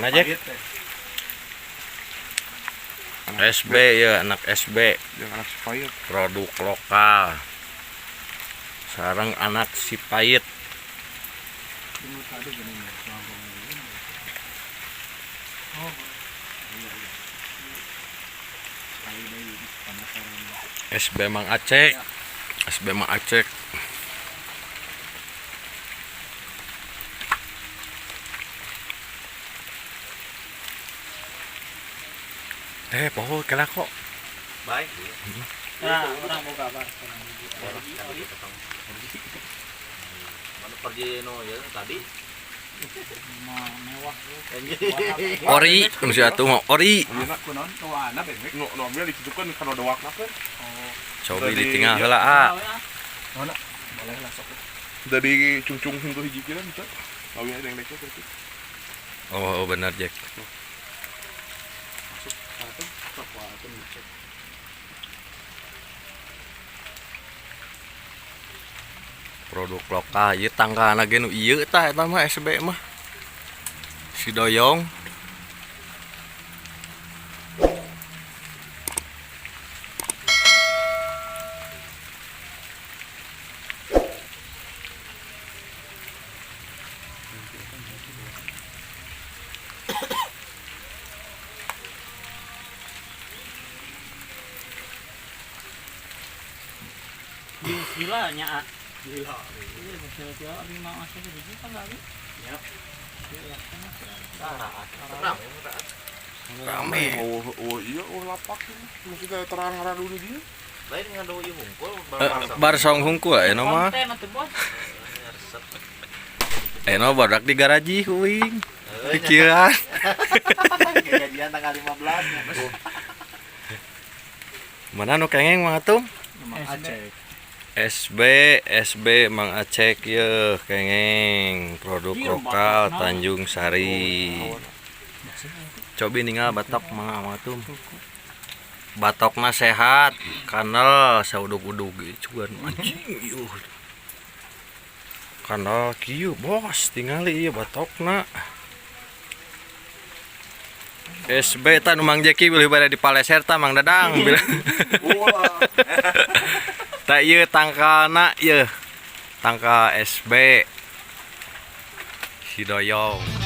Mana Jack? SB ya, anak SB. Yang anak Sipayet. Produk lokal. Sarang anak Sipayet. SB Mang Aceh. SB Mang Aceh. Pohon kalah kok. Baik. Nah, orang mau kabar. Mana pergi no ya tadi? Mewah. Ori, mesti atuh mau ori. Anak kunon kawana bebek. No ambil ditujukan kana dewakna kan. Coba di tengah heula ah. Mana? Boleh lah sok. Dari cungcung hingga hiji kira bisa. Awalnya ada yang leknya berarti. Oh, benar Jack. Produk lokal ieu tangkana ge nu ieu tah eta mah SB mah. Si Doyong. Gila nya. Gila. Gila lima masuk ke sini kan lagi. Ya. Rame. Oh iya, lapak. Maksudnya terang-terang dulu dia. Lain ngado ieu hungkul Bar song hungkul aya mah. Konten atuh bos. Badak di garaji kuing. Pikiran. Kejadian tanggal 15. Mana nu kengeng Mang Atung? Aceh. SB Mang Aceh ye kengeng produk lokal Tanjung Sari. Coba ninggal batok Mang Atung. Batokna sehat, kanal saudug-udug cuan anjing ieuh. Kanal kieu bos, tingali ieu batokna. SB ta nu Mang Jeki boleh bade di Paleser ta Mang Dadang bilang. Tak ieu tangkalna ieu. Tangkal SB si Doyong.